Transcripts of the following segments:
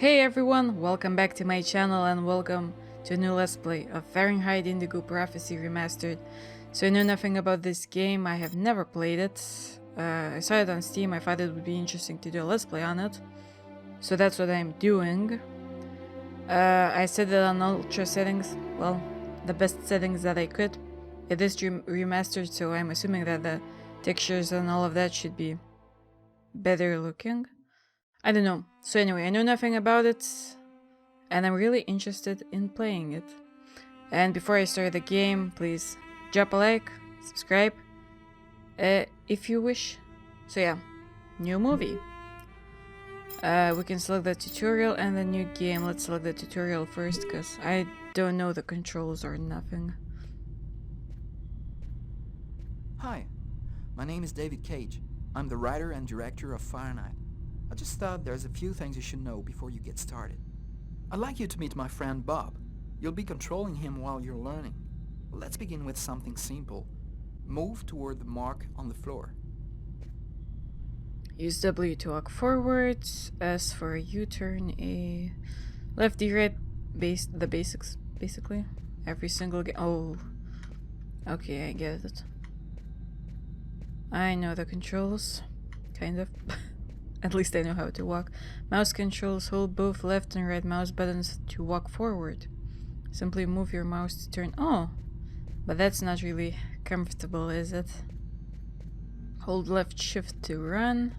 Hey everyone, welcome back to my channel and welcome to a new Let's Play of Fahrenheit Indigo Prophecy Remastered. So I know nothing about this game, I have never played it. I saw it on Steam, I thought it would be interesting to do a Let's Play on it. So that's what I'm doing. I set it on ultra settings, well, the best settings that I could. It is remastered, so I'm assuming that the textures and all of that should be better looking. I don't know. So anyway, I know nothing about it, and I'm really interested in playing it. And before I start the game, please drop a like, subscribe, if you wish. So yeah, new movie. We can select the tutorial and the new game. Let's select the tutorial first, because I don't know the controls or nothing. Hi, my name is David Cage. I'm the writer and director of Fahrenheit. I just thought there's a few things you should know before you get started. I'd like you to meet my friend Bob. You'll be controlling him while you're learning. Let's begin with something simple. Move toward the mark on the floor. Use W to walk forwards, S for a U-turn, A... Left, D, right, the basics, basically. Every single game. Oh. Okay, I get it. I know the controls. Kind of. At least I know how to walk. Mouse controls, hold both left and right mouse buttons to walk forward. Simply move your mouse to turn. Oh, but that's not really comfortable, is it? Hold left shift to run.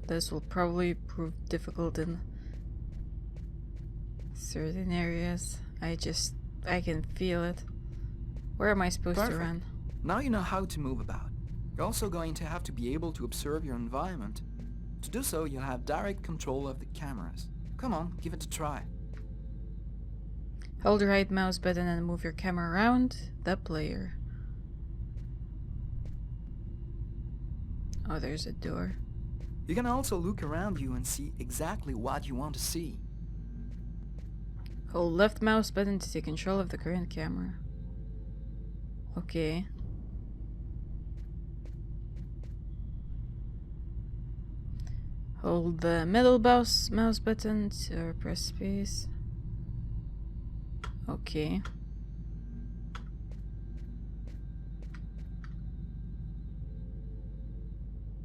This will probably prove difficult in certain areas. I can feel it. Where am I supposed to run? Now you know how to move about. You're also going to have to be able to observe your environment. To do so, you'll have direct control of the cameras. Come on, give it a try. Hold the right mouse button and move your camera around the player. Oh, there's a door. You can also look around you and see exactly what you want to see. Hold left mouse button to take control of the current camera. Okay. Hold the middle mouse button to press space. Okay.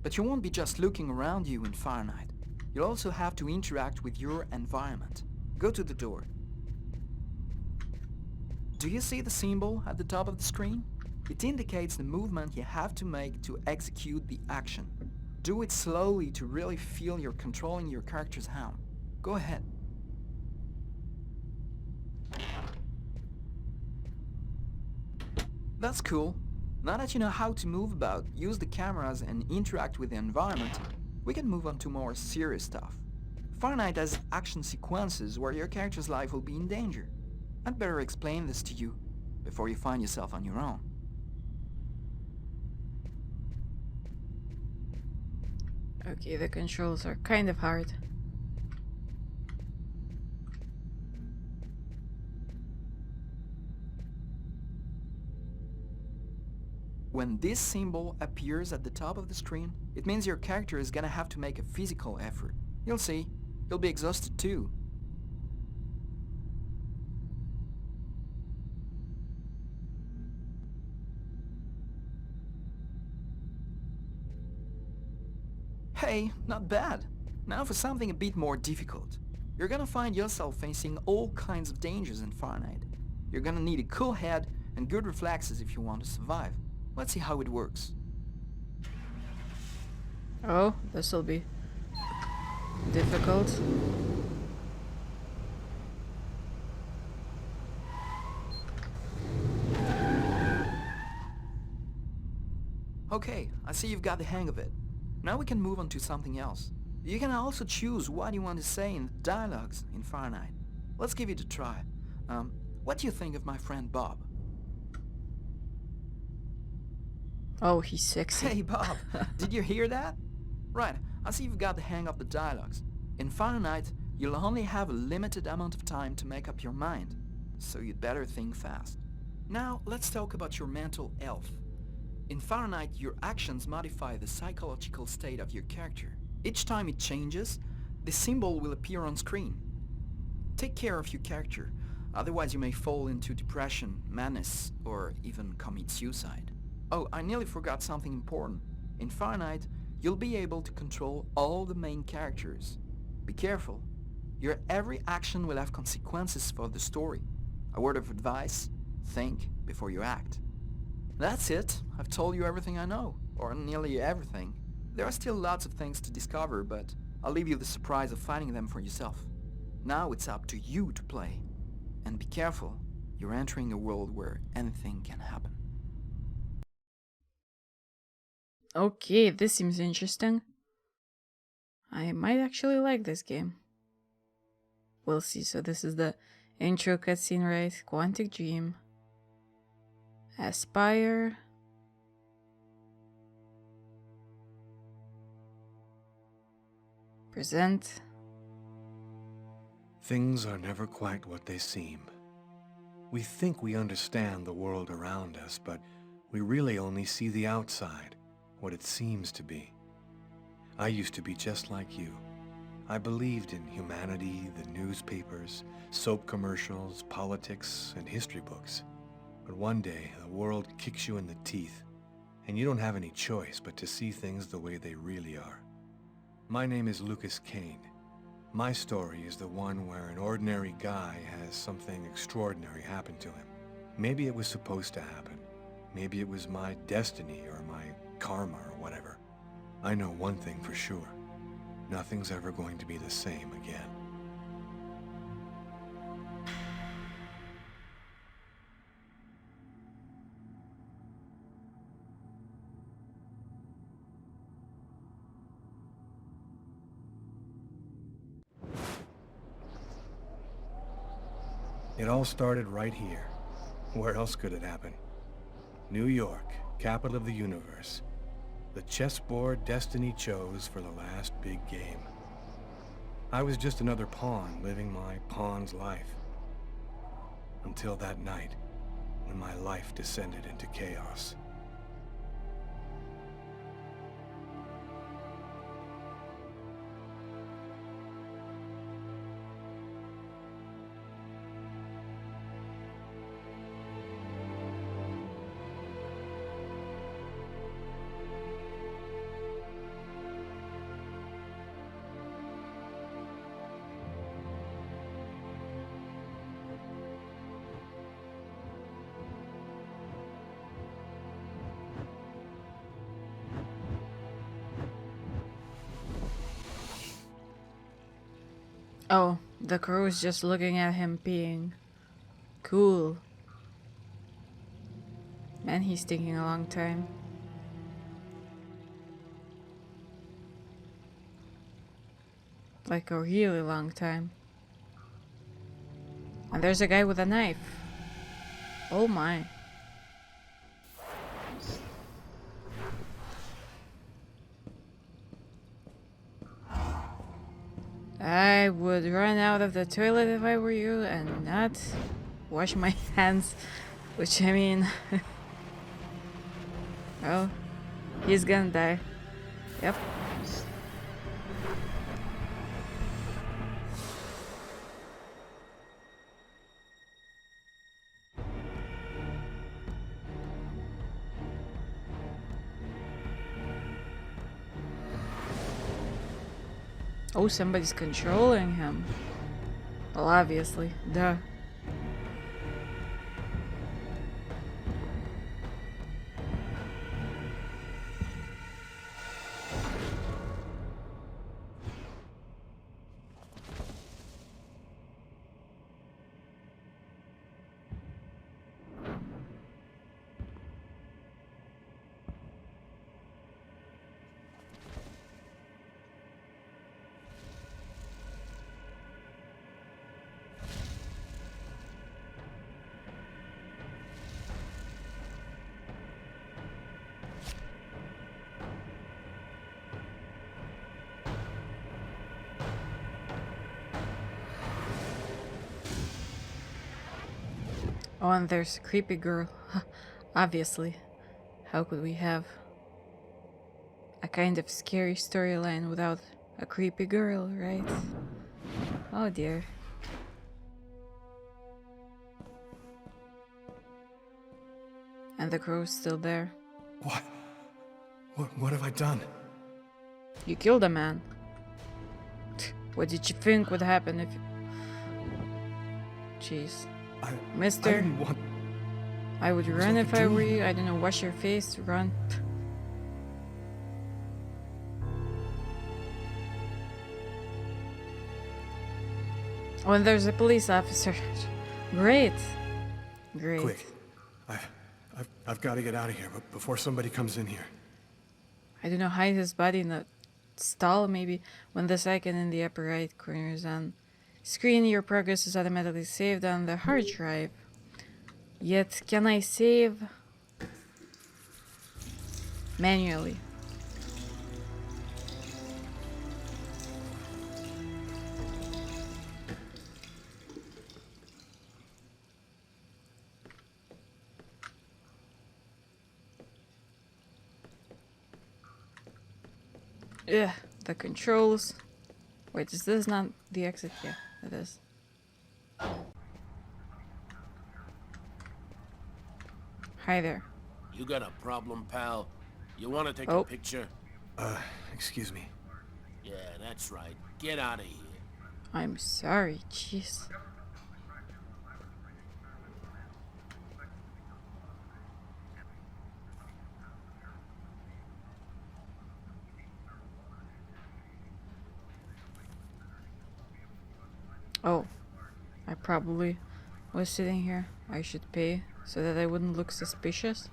But you won't be just looking around you in Fahrenheit. You'll also have to interact with your environment. Go to the door. Do you see the symbol at the top of the screen? It indicates the movement you have to make to execute the action. Do it slowly to really feel you're controlling your character's hand. Go ahead. That's cool. Now that you know how to move about, use the cameras and interact with the environment, we can move on to more serious stuff. Fahrenheit has action sequences where your character's life will be in danger. I'd better explain this to you before you find yourself on your own. Okay, the controls are kind of hard. When this symbol appears at the top of the screen, it means your character is gonna have to make a physical effort. You'll see, you'll be exhausted too. Hey, not bad. Now for something a bit more difficult. You're gonna find yourself facing all kinds of dangers in Fahrenheit. You're gonna need a cool head and good reflexes if you want to survive. Let's see how it works. Oh, this will be difficult. Okay, I see you've got the hang of it. Now we can move on to something else. You can also choose what you want to say in the dialogues in Fahrenheit. Let's give it a try. What do you think of my friend Bob? Oh, he's sexy. Hey Bob, did you hear that? Right, I see you've got the hang of the dialogues. In Fahrenheit, you'll only have a limited amount of time to make up your mind, so you'd better think fast. Now, let's talk about your mental health. In Fahrenheit, your actions modify the psychological state of your character. Each time it changes, this symbol will appear on screen. Take care of your character, otherwise you may fall into depression, madness, or even commit suicide. Oh, I nearly forgot something important. In Fahrenheit, you'll be able to control all the main characters. Be careful. Your every action will have consequences for the story. A word of advice, think before you act. That's it. I've told you everything I know, or nearly everything. There are still lots of things to discover, but I'll leave you the surprise of finding them for yourself. Now it's up to you to play. And be careful, you're entering a world where anything can happen. Okay, this seems interesting. I might actually like this game. We'll see. So this is the intro cutscene, right? Quantic Dream. Aspyr. Present. Things are never quite what they seem. We think we understand the world around us, but we really only see the outside, what it seems to be. I used to be just like you. I believed in humanity, the newspapers, soap commercials, politics, and history books. But one day, the world kicks you in the teeth, and you don't have any choice but to see things the way they really are. My name is Lucas Kane. My story is the one where an ordinary guy has something extraordinary happen to him. Maybe it was supposed to happen. Maybe it was my destiny or my karma or whatever. I know one thing for sure. Nothing's ever going to be the same again. It all started right here. Where else could it happen? New York, capital of the universe. The chessboard destiny chose for the last big game. I was just another pawn living my pawn's life. Until that night, when my life descended into chaos. Oh, the crew's just looking at him peeing. Cool. Man, he's taking a long time. Like a really long time. And there's a guy with a knife. Oh my. I would run out of the toilet if I were you and not wash my hands. Which, I mean... oh, he's gonna die. Yep. Oh, somebody's controlling him. Well, obviously. Duh. Oh, and there's a creepy girl. Obviously. How could we have a kind of scary storyline without A creepy girl, right? Oh dear. And the crow's still there. What? What have I done? You killed a man. What did you think would happen if... Jeez. I Mister, didn't want... I would It was run like if a I were dream. you. I don't know, wash your face, run. When there's a police officer. Great. Great. Quick. I've got to get out of here, but before somebody comes in here. I don't know, hide his body in a stall maybe. When this icon in the upper right corner is on screen, your progress is automatically saved on the hard drive. Yet, can I save manually? Ugh, the controls. Wait, is this not the exit? Yeah, it is. Hi there. You got a problem, pal? You want to take Oh. a picture? Excuse me. Yeah, that's right. Get out of here. I'm sorry, jeez. Oh, I probably was sitting here. I should pay so that I wouldn't look suspicious.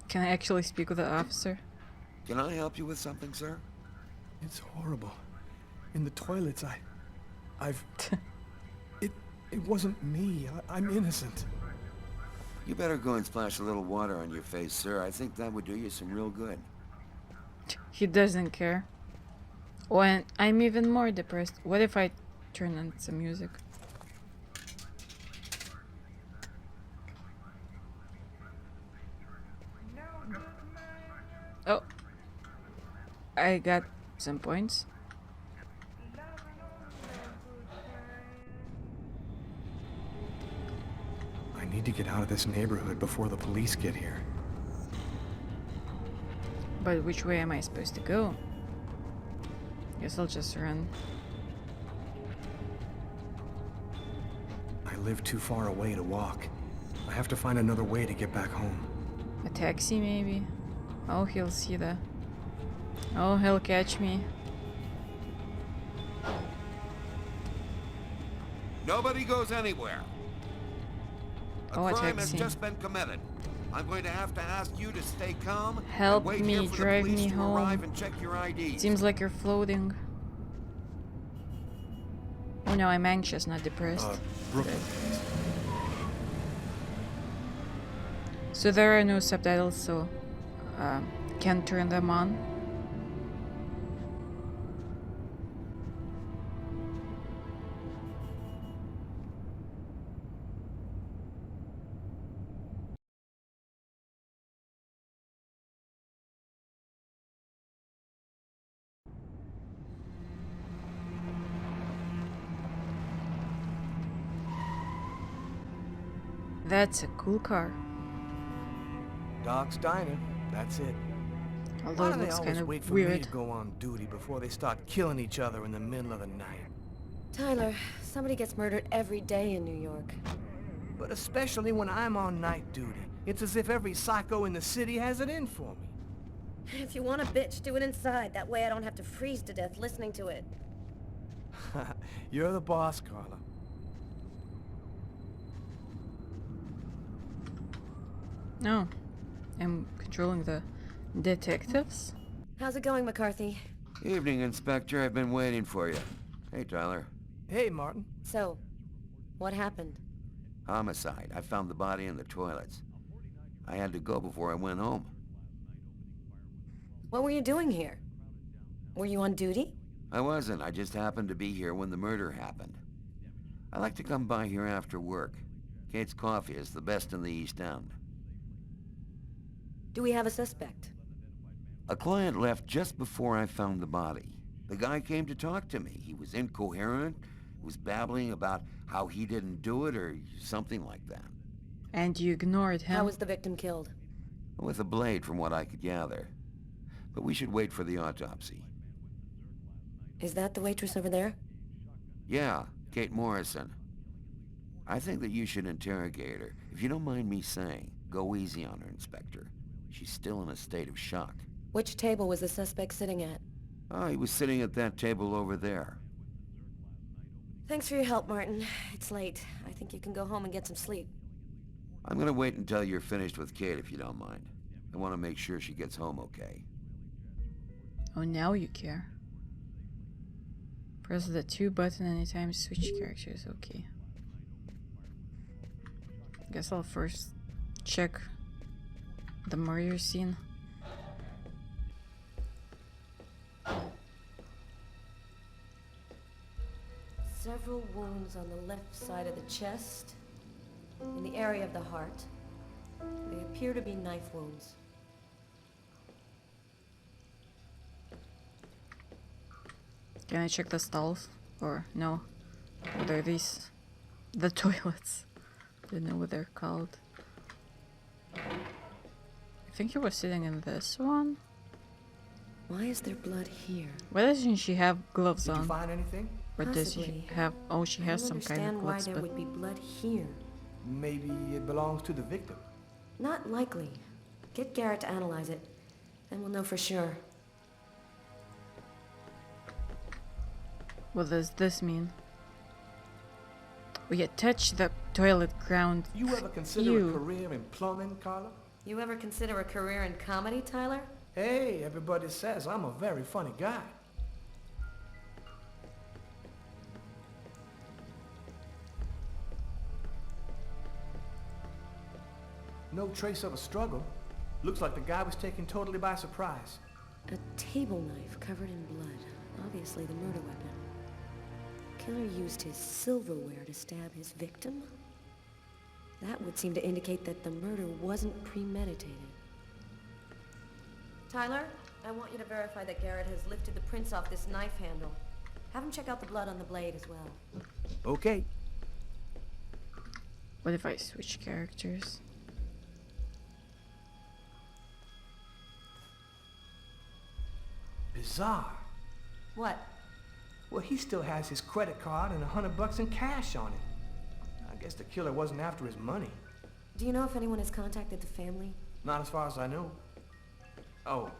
Can I actually speak with the officer? Can I help you with something, sir? It's horrible. In the toilets, It wasn't me. I'm innocent. You better go and splash a little water on your face, sir. I think that would do you some real good. He doesn't care. Oh, and I'm even more depressed. What if I turn on some music? Oh. I got some points. I need to get out of this neighborhood before the police get here. But which way am I supposed to go? Guess I'll just run. I live too far away to walk. I have to find another way to get back home. A taxi, maybe? Oh, he'll see that. Oh, he'll catch me. Nobody goes anywhere. A Oh, a crime has taxi. just been committed. I'm going to have to ask you to stay calm Help and wait me, here for drive the police me to home. arrive and check your IDs. Seems like you're floating. Oh no, I'm anxious, not depressed. Brooklyn. So there are no subtitles, so can't turn them on. That's a cool car. Doc's Diner, that's it. Although Why it do they looks always kind of wait for me weird. to go on duty before they start killing each other in the middle of the night? Tyler, somebody gets murdered every day in New York. But especially when I'm on night duty. It's as if every psycho in the city has it in for me. If you want a bitch, do it inside. That way I don't have to freeze to death listening to it. You're the boss, Carla. No. I'm controlling the detectives. How's it going, McCarthy? Evening, Inspector. I've been waiting for you. Hey, Tyler. Hey, Martin. So, what happened? Homicide. I found the body in the toilets. I had to go before I went home. What were you doing here? Were you on duty? I wasn't. I just happened to be here when the murder happened. I like to come by here after work. Kate's Coffee is the best in the East End. Do we have a suspect? A client left just before I found the body. The guy came to talk to me. He was incoherent, was babbling about how he didn't do it or something like that. And you ignored him. How was the victim killed? With a blade, from what I could gather. But we should wait for the autopsy. Is that the waitress over there? Yeah, Kate Morrison. I think that you should interrogate her. If you don't mind me saying, go easy on her, Inspector. She's still in a state of shock. Which table was the suspect sitting at? Oh, he was sitting at that table over there. Thanks for your help, Martin. It's late. I think you can go home and get some sleep. I'm gonna wait until you're finished with Kate, if you don't mind. I want to make sure she gets home okay. Oh, now you care. Press the 2 button anytime to switch characters. Okay. Guess I'll first check the murder scene. Several wounds on the left side of the chest, in the area of the heart. They appear to be knife wounds. Can I check the stalls? Or no? What are these? The toilets. Don't know what they're called. I think he was sitting in this one. Why is there blood here? Why doesn't she have gloves Did you on? find anything? Or does she Possibly. have... Oh, she has some kind of I don't gloves, understand why there but... would be blood here. Maybe it belongs to the victim. Not likely. Get Garrett to analyze it, then we'll know for sure. What does this mean? We had touched the toilet ground. You ever consider Ew. a career in plumbing, Carla? You ever consider a career in comedy, Tyler? Hey, everybody says I'm a very funny guy. No trace of a struggle. Looks like the guy was taken totally by surprise. A table knife covered in blood. Obviously the murder weapon. Killer used his silverware to stab his victim? That would seem to indicate that the murder wasn't premeditated. Tyler, I want you to verify that Garrett has lifted the prints off this knife handle. Have him check out the blood on the blade as well. Okay. What if I switch characters? Bizarre. What? Well, he still has his credit card and $100 in cash on it. I guess the killer wasn't after his money. Do you know if anyone has contacted the family? Not as far as I know. Oh,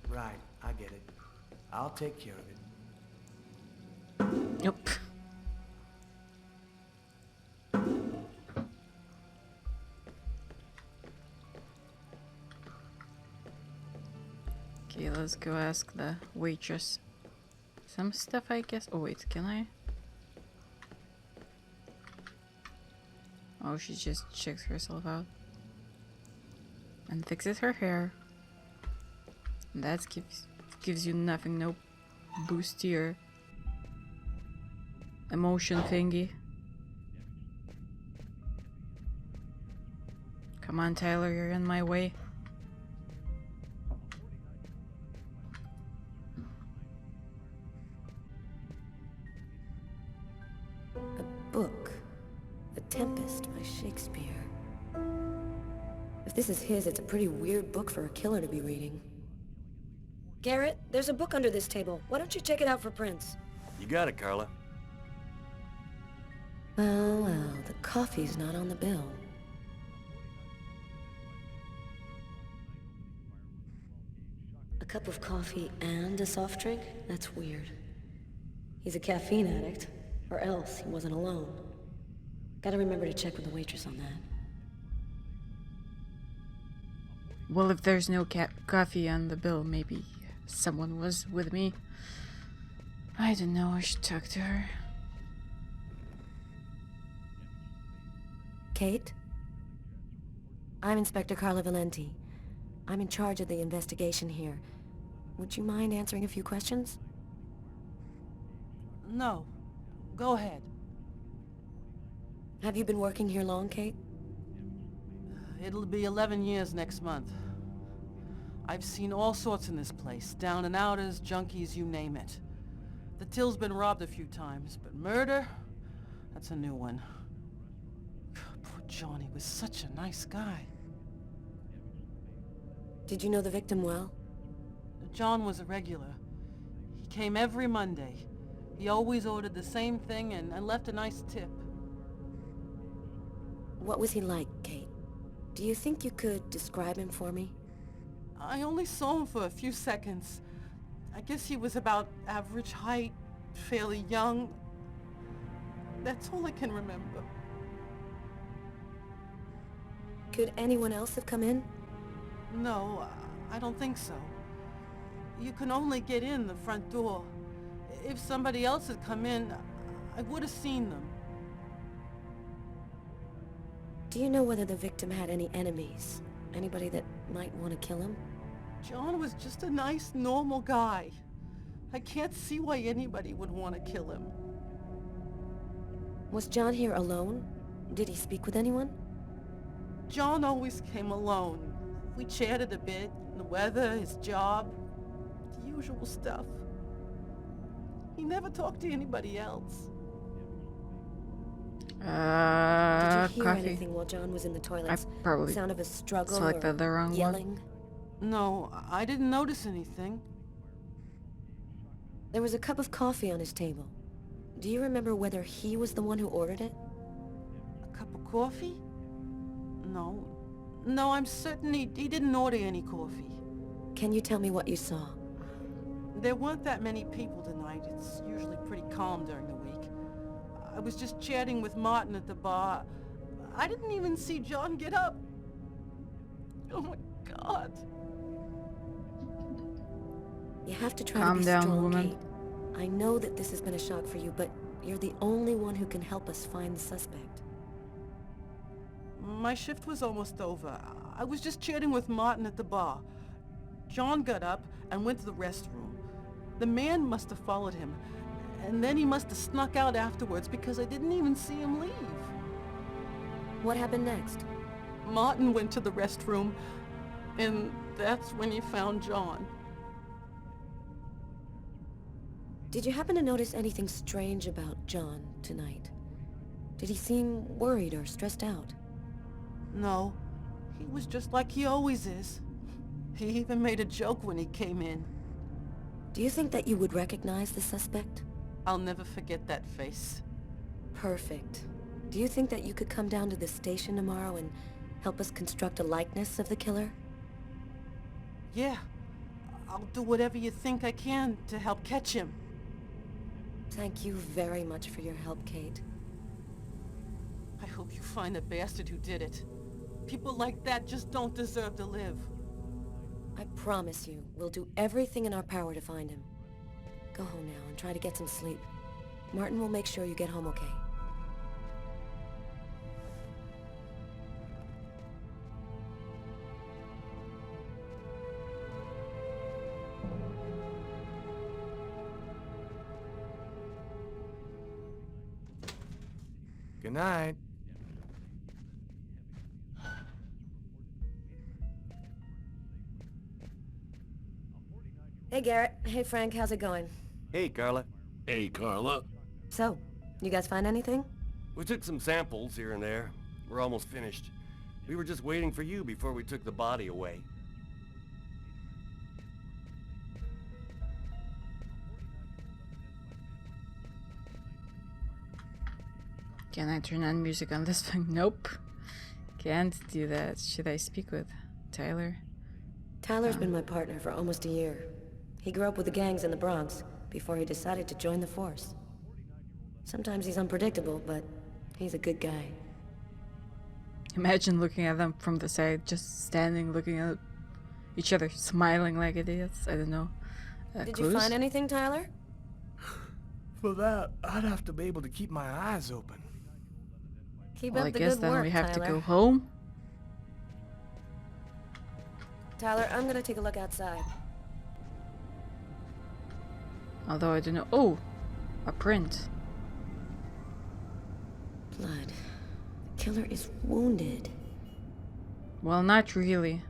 right. I get it. I'll take care of it. Nope. Okay, let's go ask the waitress some stuff, I guess. Oh wait, can I? Oh, she just checks herself out and fixes her hair. And that gives you nothing, no boost to your emotion thingy. Come on, Tyler, you're in my way. A book. The Tempest by Shakespeare. If this is his, it's a pretty weird book for a killer to be reading. Garrett, there's a book under this table. Why don't you check it out for prints? You got it, Carla. Well, well, the coffee's not on the bill. A cup of coffee and a soft drink? That's weird. He's a caffeine addict, or else he wasn't alone. Gotta remember to check with the waitress on that. Well, if there's no coffee on the bill, maybe someone was with me. I don't know, I should talk to her. Kate? I'm Inspector Carla Valenti. I'm in charge of the investigation here. Would you mind answering a few questions? No. Go ahead. Have you been working here long, Kate? It'll be 11 years next month. I've seen all sorts in this place. Down and outers, junkies, you name it. The till's been robbed a few times, but murder? That's a new one. Poor Johnny was such a nice guy. Did you know the victim well? John was a regular. He came every Monday. He always ordered the same thing and left a nice tip. What was he like, Kate? Do you think you could describe him for me? I only saw him for a few seconds. I guess he was about average height, fairly young. That's all I can remember. Could anyone else have come in? No, I don't think so. You can only get in the front door. If somebody else had come in, I would have seen them. Do you know whether the victim had any enemies? Anybody that might want to kill him? John was just a nice, normal guy. I can't see why anybody would want to kill him. Was John here alone? Did he speak with anyone? John always came alone. We chatted a bit, the weather, his job, the usual stuff. He never talked to anybody else. Did you hear Coffee. anything while John was in the I toilets? probably Sound of a struggle selected the or wrong one. yelling? No, I didn't notice anything. There was a cup of coffee on his table. Do you remember whether he was the one who ordered it? A cup of coffee? No. No, I'm certain he didn't order any coffee. Can you tell me what you saw? There weren't that many people tonight. It's usually pretty calm during the week. I was just chatting with Martin at the bar. I didn't even see John get up. Oh my God. You have to try Calm to be down, strong, woman. Kate. I know that this has been a shock for you, but you're the only one who can help us find the suspect. My shift was almost over. I was just chatting with Martin at the bar. John got up and went to the restroom. The man must have followed him, and then he must have snuck out afterwards because I didn't even see him leave. What happened next? Martin went to the restroom, and that's when he found John. Did you happen to notice anything strange about John tonight? Did he seem worried or stressed out? No, he was just like he always is. He even made a joke when he came in. Do you think that you would recognize the suspect? I'll never forget that face. Perfect. Do you think that you could come down to the station tomorrow and help us construct a likeness of the killer? Yeah, I'll do whatever you think I can to help catch him. Thank you very much for your help, Kate. I hope you find the bastard who did it. People like that just don't deserve to live. I promise you, we'll do everything in our power to find him. Go home now and try to get some sleep. Martin will make sure you get home okay. Good night. Hey, Garrett. Hey, Frank. How's it going? Hey, Carla. Hey, Carla. So, you guys find anything? We took some samples here and there. We're almost finished. We were just waiting for you before we took the body away. Can I turn on music on this thing? Nope. Can't do that. Should I speak with Tyler? Tyler's been my partner for almost a year. He grew up with the gangs in the Bronx before he decided to join the force. Sometimes he's unpredictable, but he's a good guy. Imagine looking at them from the side, just standing, looking at each other, smiling like idiots. I don't know. Did Clues? you find anything, Tyler? For that, I'd have to be able to keep my eyes open. Keep Well, up I the guess good then work, we have Tyler. to go home. Tyler, I'm gonna take a look outside. Although I don't know. Oh, a print. Blood. The killer is wounded. Well, not really.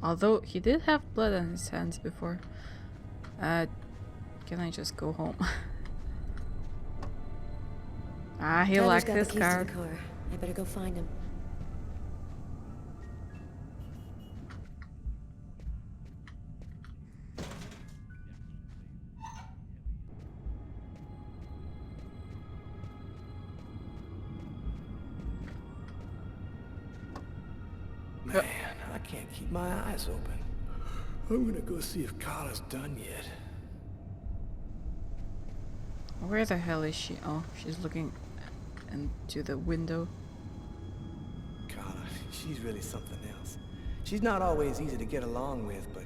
Although he did have blood on his hands before. Can I just go home? Ah, he Tyler's locked got his the keys car. to the car. I better go find him. Man, I can't keep my eyes open. I'm gonna go see if Carla's done yet. Where the hell is she? Oh, she's looking into the window. Carla, she's really something else. She's not always easy to get along with, but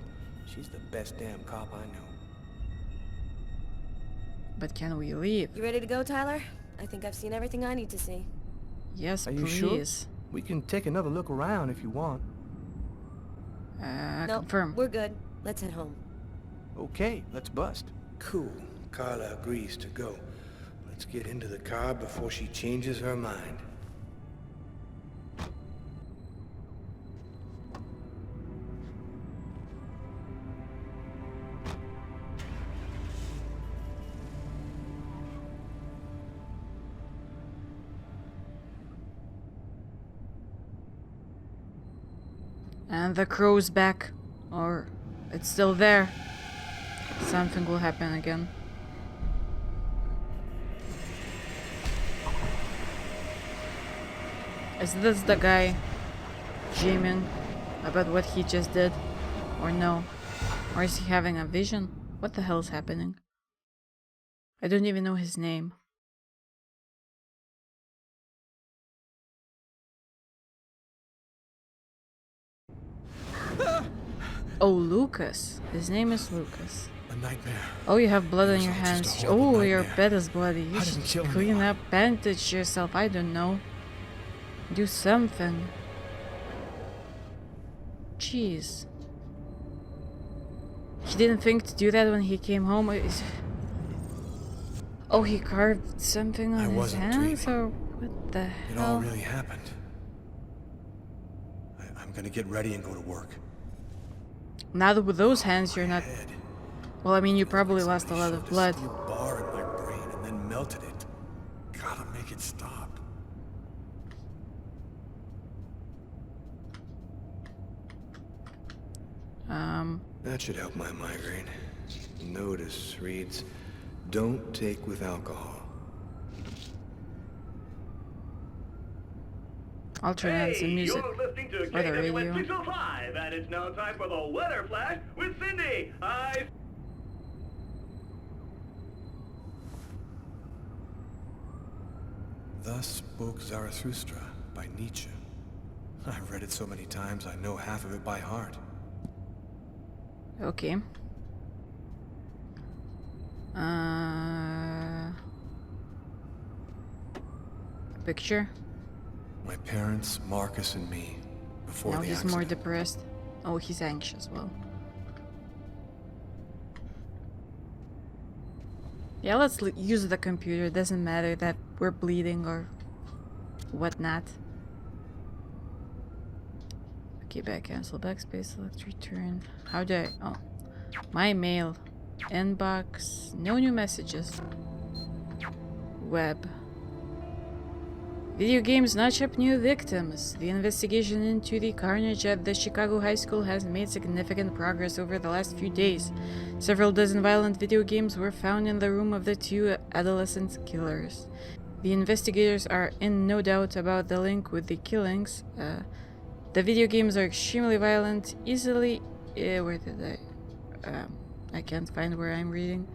she's the best damn cop I know. But can we leave? You ready to go, Tyler? I think I've seen everything I need to see. Yes, Are you please. sure? We can take another look around if you want. No, Confirm. we're good. Let's head home. Okay, let's bust. Cool. Carla agrees to go. Let's get into the car before she changes her mind. And the crow's back. Or it's still there. Something will happen again. Is this the guy dreaming about what he just did? Or no? Or is he having a vision? What the hell is happening? I don't even know his name. Oh, Lucas. His name is Lucas. A nightmare. Oh, you have blood on was your all just a hands. horrible Oh, your nightmare. bed is bloody. You I should didn't kill clean anyone. up, bandage yourself. I don't know. Do something. Jeez. He didn't think to do that when he came home. Oh, he carved something on I his wasn't hands, dreaming. or what the It all hell? really happened. I'm gonna get ready and go to work. Now that with those hands, you're not. Head. Well, I mean, you probably lost a lot of blood. Steel bar in my brain and then melted it. Gotta make it stop. That should help my migraine. Notice reads, "Don't take with alcohol." I'll turn on some music. You're listening to Or the radio. KWN 605, and it's now time for the weather flash with Cindy. Thus spoke Zarathustra by Nietzsche. I've read it so many times I know half of it by heart. Okay. Picture. My parents, Marcus and me, before Now the he's accident. more depressed. Oh, he's anxious. Well. Yeah, let's use the computer. It doesn't matter that we're bleeding or whatnot. Okay, back cancel, backspace, select return. How do I? Oh, my mail, inbox, no new messages. Web. Video games notch up new victims. The investigation into the carnage at the Chicago high school has made significant progress over the last few days. Several dozen violent video games were found in the room of the two adolescent killers. The investigators are in no doubt about the link with the killings. The video games are extremely violent, easily... where did I can't find where I'm reading.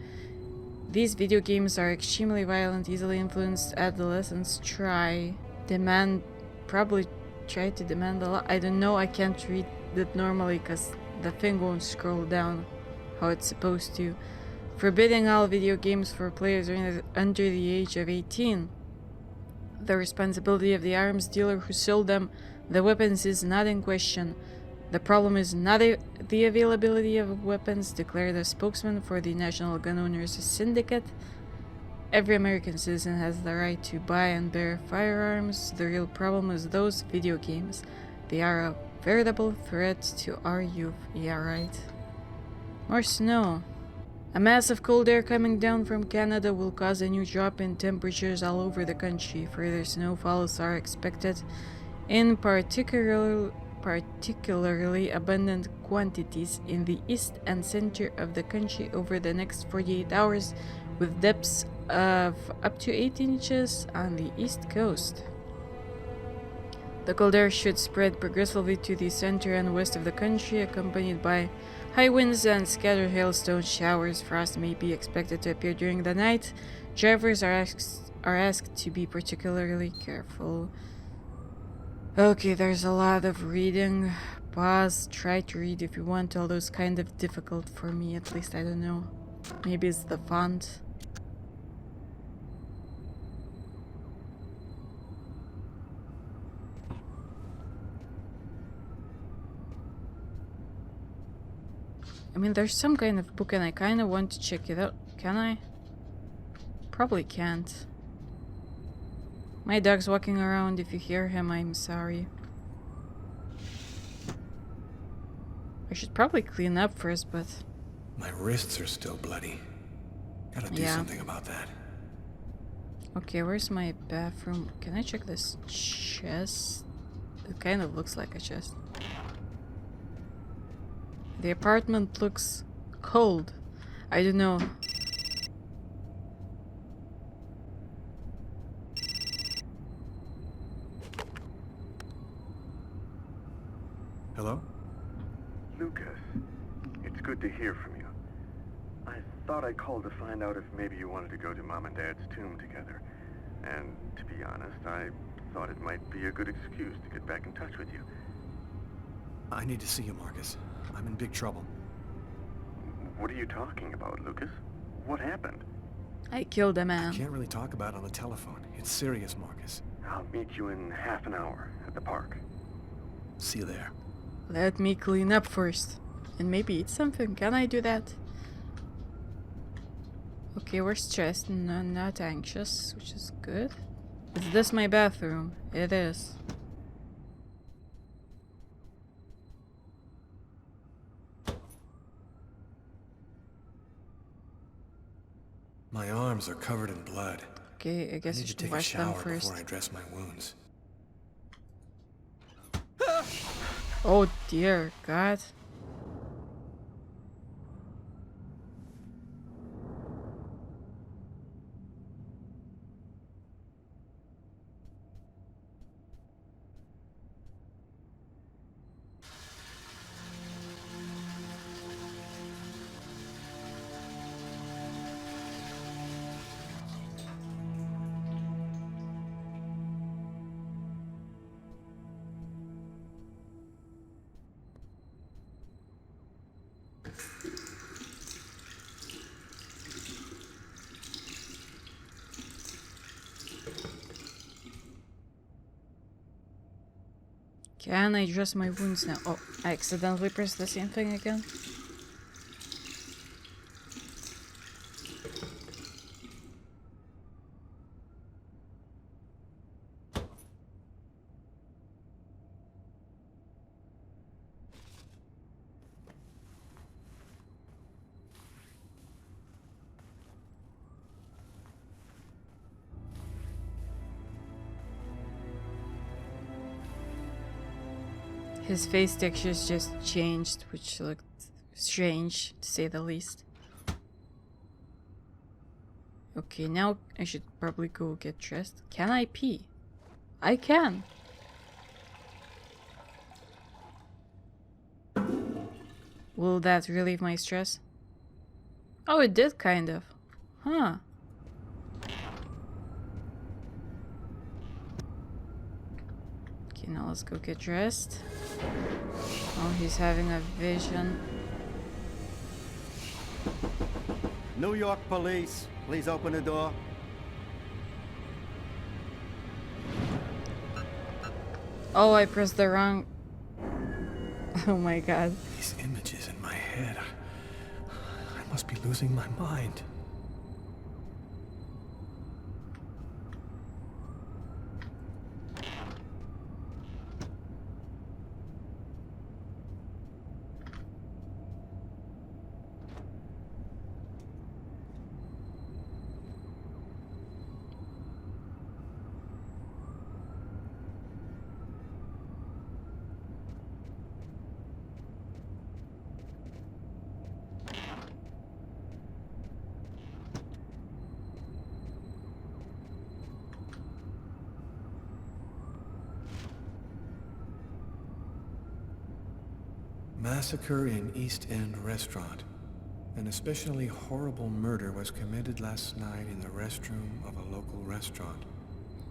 These video games are extremely violent, easily influenced adolescents probably try to demand a lot. I don't know, I can't read that normally because the thing won't scroll down how it's supposed to. Forbidding all video games for players under the age of 18. The responsibility of the arms dealer who sold them the weapons is not in question. The problem is not the availability of weapons, declared a spokesman for the National Gun Owners Syndicate. Every American citizen has the right to buy and bear firearms. The real problem is those video games. They are a veritable threat to our youth. Yeah, right. More snow. A mass of cold air coming down from Canada will cause a new drop in temperatures all over the country. Further snowfalls are expected in particularly abundant quantities in the east and center of the country over the next 48 hours, with depths of up to 8 inches on the east coast. The cold air should spread progressively to the center and west of the country, accompanied by high winds and scattered hailstone showers. Frost may be expected to appear during the night. Drivers are asked to be particularly careful. Okay, there's a lot of reading. Pause, try to read if you want, although it's kind of difficult for me, at least I don't know. Maybe it's the font. I mean, there's some kind of book and I kind of want to check it out. Can I? Probably can't. My dog's walking around. If you hear him, I'm sorry. I should probably clean up first, but... My wrists are still bloody. Gotta do something about that. Okay, where's my bathroom? Can I check this chest? It kind of looks like a chest. The apartment looks cold. I don't know. Hello? Lucas, it's good to hear from you. I thought I called to find out if maybe you wanted to go to Mom and Dad's tomb together. And to be honest, I thought it might be a good excuse to get back in touch with you. I need to see you, Marcus. I'm in big trouble. What are you talking about, Lucas? What happened? I killed a man. I can't really talk about it on the telephone. It's serious, Marcus. I'll meet you in half an hour at the park. See you there. Let me clean up first. And maybe eat something. Can I do that? Okay, we're stressed and not anxious, which is good. Is this my bathroom? It is. My arms are covered in blood. Okay, I guess I I need to should take a wash them shower first. before I dress my wounds. Oh dear God. Can I dress my wounds now? Oh, I accidentally pressed the same thing again. His face textures just changed, which looked strange, to say the least. Okay, now I should probably go get dressed. Can I pee? I can! Will that relieve my stress? Oh, it did kind of. Huh. Okay, now let's go get dressed. Oh, he's having a vision. New York police, please open the door. Oh, I pressed the wrong... Oh my God. These images in my head. I must be losing my mind. Massacre in East End restaurant. An especially horrible murder was committed last night in the restroom of a local restaurant.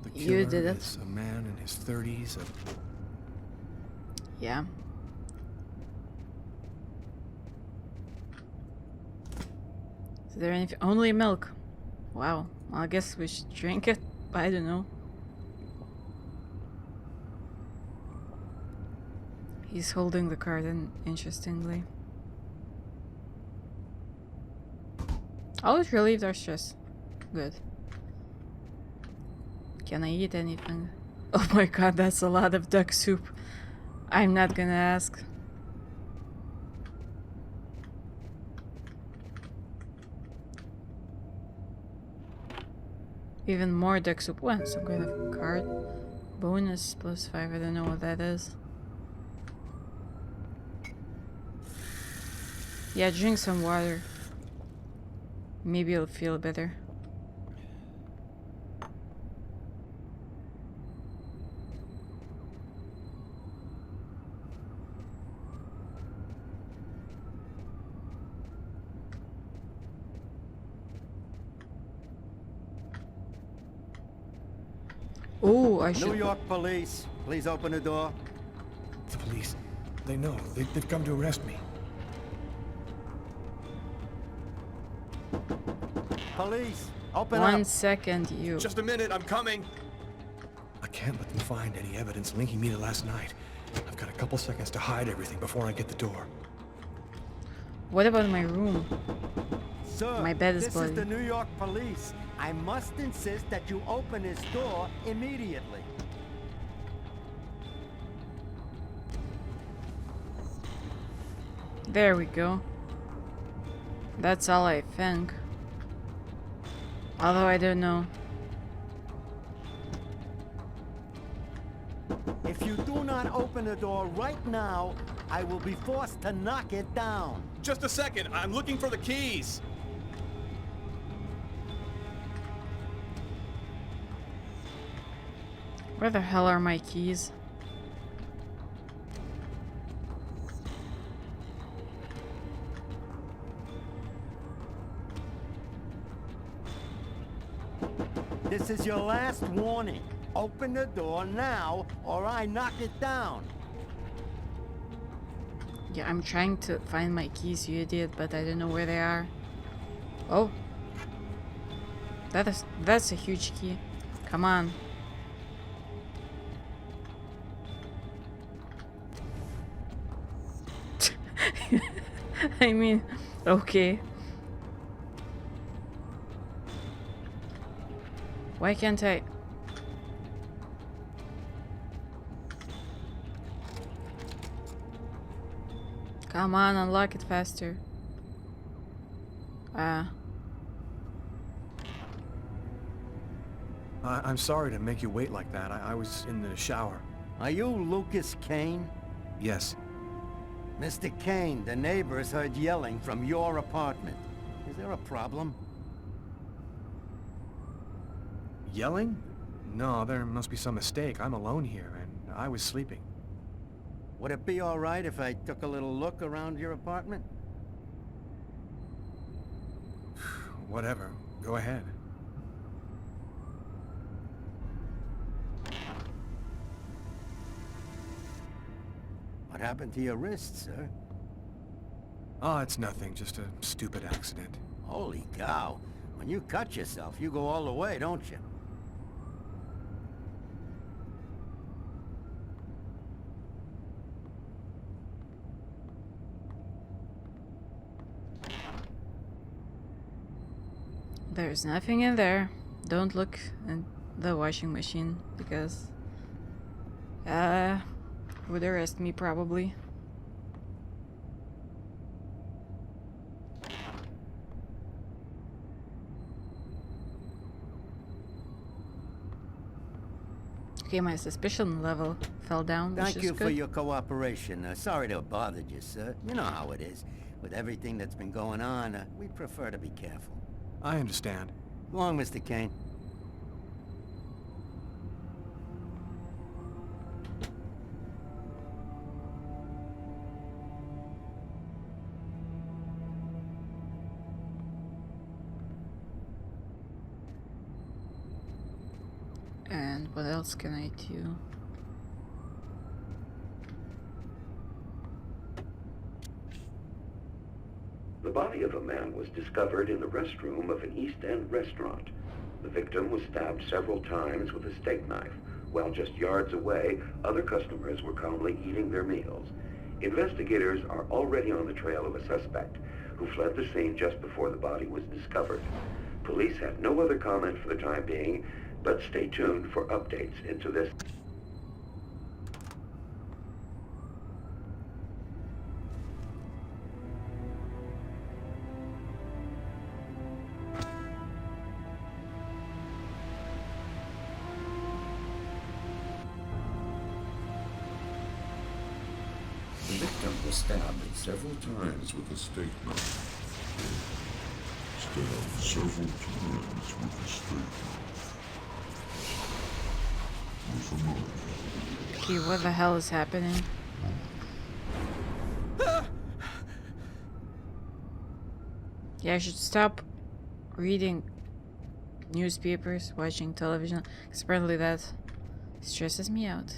The killer You did it. is a man in his 30s. Yeah. Is there anything? Only milk. Wow. Well, I guess we should drink it. I don't know. He's holding the card, interestingly. Always relieved our stress. Good. Can I eat anything? Oh my god, that's a lot of duck soup. I'm not gonna ask. Even more duck soup. What? Some kind of card? Bonus +5. I don't know what that is. Yeah, drink some water. Maybe you'll feel better. Oh, I should... New York police, please open the door. The police. They know. They've come to arrest me. Police, open up. 1 second, you. Just a minute, I'm coming. I can't let them find any evidence linking me to last night. I've got a couple seconds to hide everything before I get the door. What about my room? Sir, My bed is this bloody. is the New York police. I must insist that you open this door immediately. There we go. That's all I think. Although I don't know. If you do not open the door right now, I will be forced to knock it down. Just a second, I'm looking for the keys. Where the hell are my keys? This is your last warning. Open the door now, or I knock it down. Yeah, I'm trying to find my keys, you idiot, but I don't know where they are. Oh. That's a huge key. Come on. I mean, okay. Why can't I? Come on, unlock it faster. I'm sorry to make you wait like that. I was in the shower. Are you Lucas Kane? Yes. Mr. Kane, the neighbors heard yelling from your apartment. Is there a problem? Yelling? No, there must be some mistake. I'm alone here, and I was sleeping. Would it be all right if I took a little look around your apartment? Whatever. Go ahead. What happened to your wrist, sir? Oh, it's nothing. Just a stupid accident. Holy cow. When you cut yourself, you go all the way, don't you? There's nothing in there. Don't look in the washing machine because would arrest me probably. Okay, my suspicion level fell down. Thank you for your cooperation. Sorry to have bothered you, sir. You know how it is. With everything that's been going on, we prefer to be careful. I understand. Go on, Mr. Kane. And what else can I do? The body of a man was discovered in the restroom of an East End restaurant. The victim was stabbed several times with a steak knife, while just yards away, other customers were calmly eating their meals. Investigators are already on the trail of a suspect who fled the scene just before the body was discovered. Police have no other comment for the time being, but stay tuned for updates into this. The victim was stabbed several times with a steak knife. Stabbed several times with a steak knife. With a knife. Okay, what the hell is happening? Yeah, I should stop reading newspapers, watching television, because apparently that stresses me out.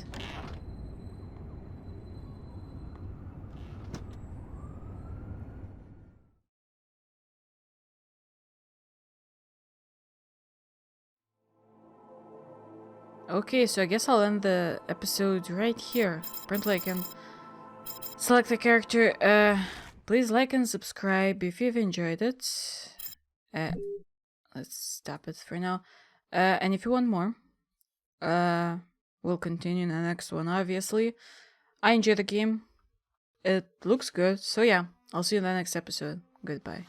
Okay, so I guess I'll end the episode right here. Apparently I can select a character. Please like and subscribe if you've enjoyed it. Let's stop it for now. And if you want more, we'll continue in the next one, obviously. I enjoyed the game. It looks good. So yeah, I'll see you in the next episode. Goodbye.